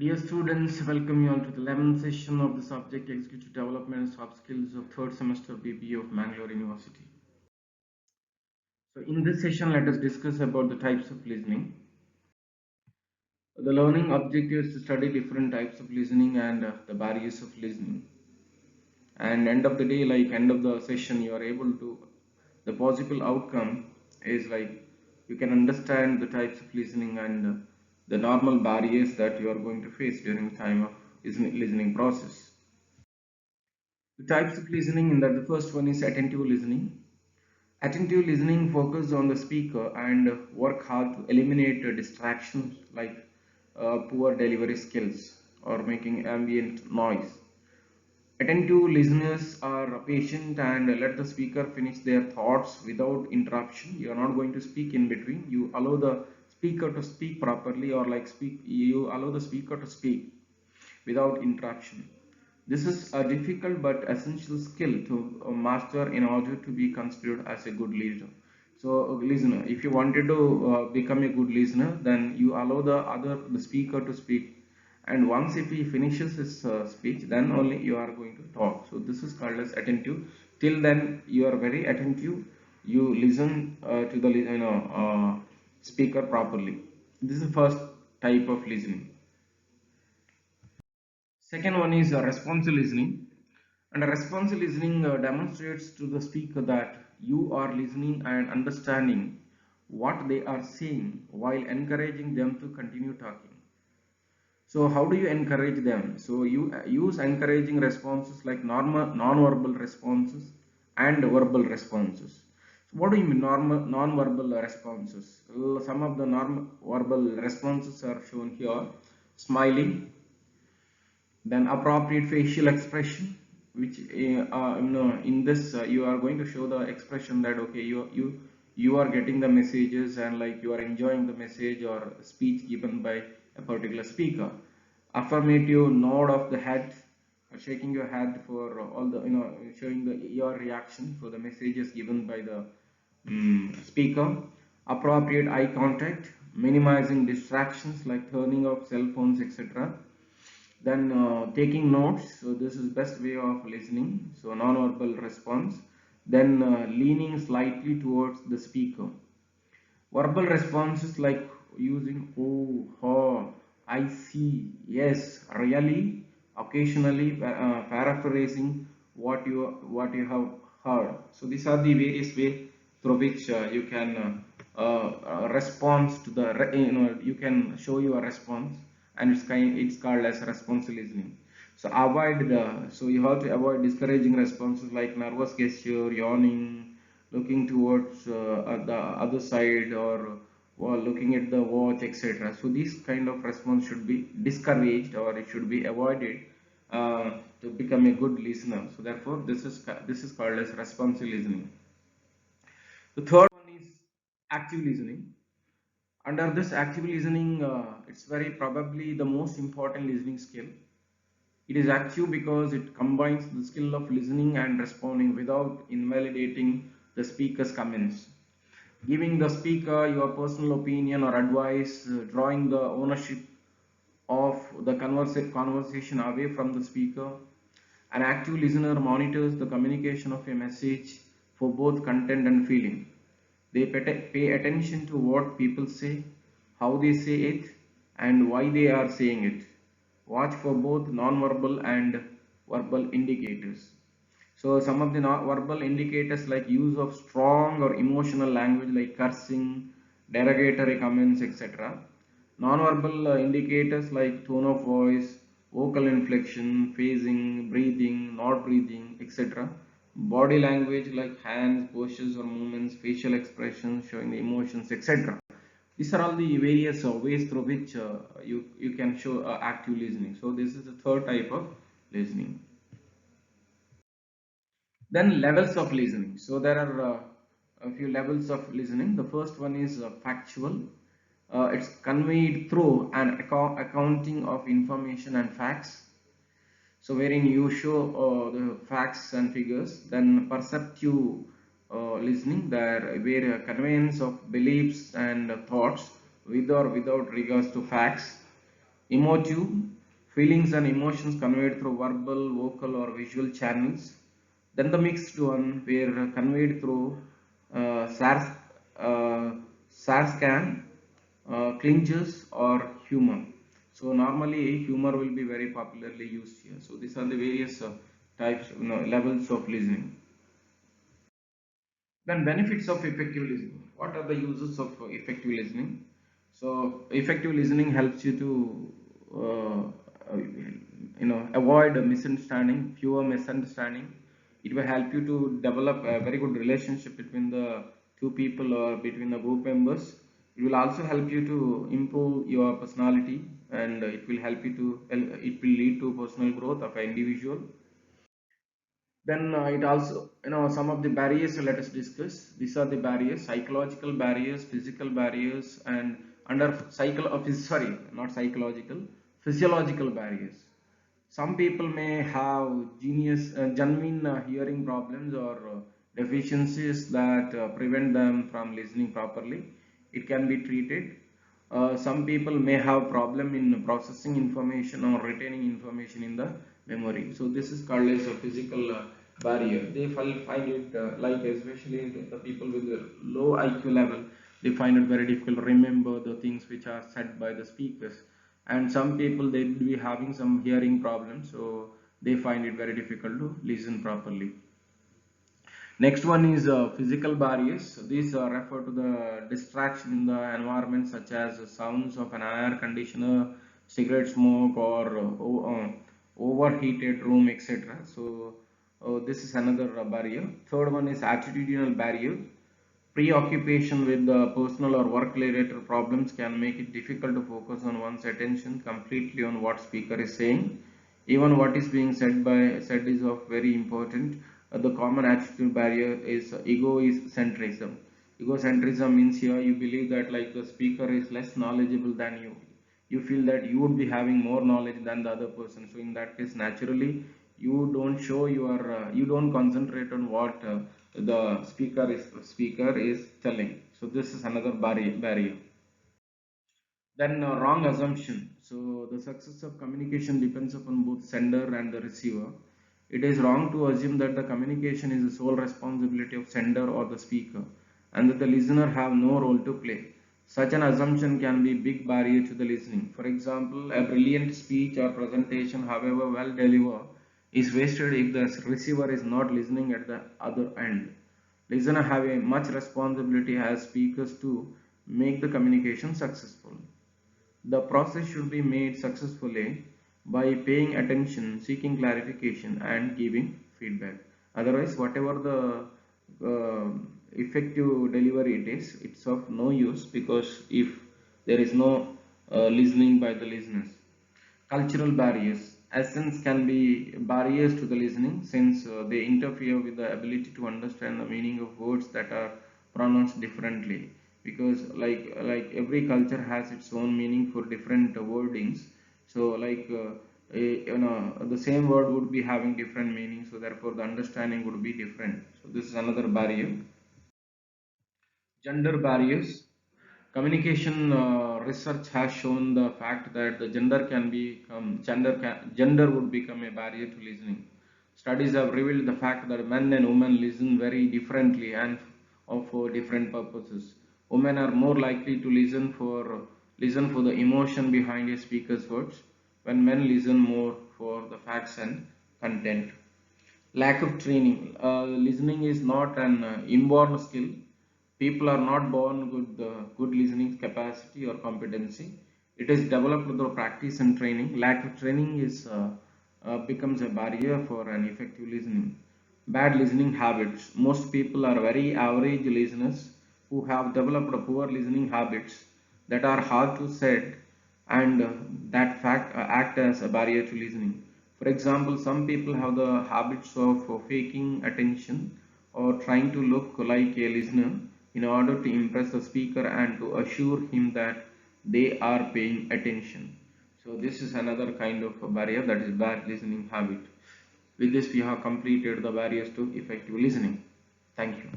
Dear students, welcome you all to the 11th session of the subject Executive Development and Soft Skills of 3rd semester BBA of Mangalore University. So in this session, let us discuss about the types of listening. The learning objective is to study different types of listening and the barriers of listening. And end of the day, like end of the session, you are able to, the possible outcome is like you can understand the types of listening and the normal barriers that you are going to face during the time of listening process. The types of listening in that the first one is attentive listening. Attentive listening focuses on the speaker and work hard to eliminate distractions like poor delivery skills or making ambient noise. Attentive listeners are patient and let the speaker finish their thoughts without interruption. You are not going to speak in between. You allow the speaker to speak properly or like you allow the speaker to speak without interruption. This is a difficult but essential skill to master in order to be considered as a good listener. So, listener, if you wanted to become a good listener, then you allow the speaker to speak, and once if he finishes his speech, then only you are going to talk. So this is called as attentive. Till then, you are very attentive. You listen to the speaker properly. This is the first type of listening. Second one is responsive listening. And responsive listening demonstrates to the speaker that you are listening and understanding what they are saying while encouraging them to continue talking. So how do you encourage them? So you use encouraging responses like normal non-verbal responses and verbal responses. So what do you mean non-verbal responses? Some of the non-verbal responses are shown here. Smiling, then appropriate facial expression, which in this you are going to show the expression that okay you are getting the messages and like you are enjoying the message or speech given by a particular speaker. Affirmative nod of the head, shaking your head for all the showing your reaction for the messages given by the speaker. Appropriate eye contact, minimizing distractions like turning off cell phones, etc. Then taking notes, so this is best way of listening, so non-verbal response. Then leaning slightly towards the speaker. Verbal responses like using oh, oh, I see, yes, really, occasionally paraphrasing what you have heard. So these are the various ways through which you can respond to the you can show your response, and it's called as responsive listening. So avoid the so you have to avoid discouraging responses like nervous gesture, yawning, looking towards the other side, or looking at the watch, etc. So this kind of response should be discouraged or it should be avoided to become a good listener. So therefore this is called as responsive listening. The third one is active listening. Under this active listening, it's very probably the most important listening skill. It is active because it combines the skill of listening and responding without invalidating the speaker's comments, giving the speaker your personal opinion or advice, drawing the ownership of the conversation away from the speaker. An active listener monitors the communication of a message for both content and feeling. They pay attention to what people say, how they say it, and why they are saying it. Watch for both non-verbal and verbal indicators. So some of the verbal indicators like use of strong or emotional language like cursing, derogatory comments, etc. Non-verbal indicators like tone of voice, vocal inflection, phasing, breathing, not breathing, etc. Body language like hands, postures or movements, facial expressions showing the emotions, etc. These are all the various ways through which you can show active listening. So this is the third type of listening. Then levels of listening. So there are a few levels of listening. The first one is factual. It's conveyed through an accounting of information and facts. So wherein you show the facts and figures. Then perceptive listening, there where conveyance of beliefs and thoughts with or without regards to facts. Emotive, feelings and emotions conveyed through verbal, vocal or visual channels. Then the mixed one were conveyed through SARS, SARSCAN, clinches or humor. So normally humor will be very popularly used here. So these are the various types, levels of listening. Then benefits of effective listening. What are the uses of effective listening? So effective listening helps you to avoid a misunderstanding, fewer misunderstanding. It will help you to develop a very good relationship between the two people or between the group members. It will also help you to improve your personality, and it will help you to it will lead to personal growth of an individual. Then it also, some of the barriers let us discuss. These are the barriers: psychological barriers, physical barriers, and under cycle of sorry, not psychological, physiological barriers. Some people may have genuine hearing problems or deficiencies that prevent them from listening properly. It can be treated. Some people may have problem in processing information or retaining information in the memory. So this is called as a physical barrier. They find it like, especially the people with a low IQ level, they find it very difficult to remember the things which are said by the speakers. And some people, they will be having some hearing problems, so they find it very difficult to listen properly. Next one is physical barriers. These refer to the distraction in the environment, such as sounds of an air conditioner, cigarette smoke, or overheated room, etc. So this is another barrier. Third one is attitudinal barrier. Preoccupation with the personal or work related problems can make it difficult to focus on one's attention completely on what speaker is saying. Even what is being said is of very important. The common attitude barrier is egocentrism. Egocentrism means here you believe that like the speaker is less knowledgeable than you. You feel that you would be having more knowledge than the other person. So in that case, naturally, you don't concentrate on what the speaker is telling. So this is another barrier. Then wrong assumption. So the success of communication depends upon both sender and the receiver. It is wrong to assume that the communication is the sole responsibility of sender or the speaker, and that the listener have no role to play. Such an assumption can be a big barrier to the listening. For example, a brilliant speech or presentation, however well delivered, is wasted if the receiver is not listening at the other end. Listeners have a much responsibility as speakers to make the communication successful. The process should be made successfully by paying attention, seeking clarification, and giving feedback. Otherwise, whatever the effective delivery it is, it's of no use, because if there is no listening by the listeners. Cultural barriers. Accents can be barriers to the listening, since they interfere with the ability to understand the meaning of words that are pronounced differently. Because like every culture has its own meaning for different wordings. So the same word would be having different meanings. So therefore, the understanding would be different. So this is another barrier. Gender barriers. Communication research has shown the fact that the gender would become a barrier to listening. Studies have revealed the fact that men and women listen very differently and for different purposes. Women are more likely to listen for the emotion behind a speaker's words, when men listen more for the facts and content. Lack of training. Listening is not an inborn skill. People are not born with good listening capacity or competency. It is developed through practice and training. Lack of training is becomes a barrier for an effective listening. Bad listening habits. Most people are very average listeners who have developed poor listening habits that are hard to set, and that fact act as a barrier to listening. For example, some people have the habits of faking attention or trying to look like a listener in order to impress the speaker and to assure him that they are paying attention. So this is another kind of a barrier, that is bad listening habit. With this, we have completed the barriers to effective listening. Thank you.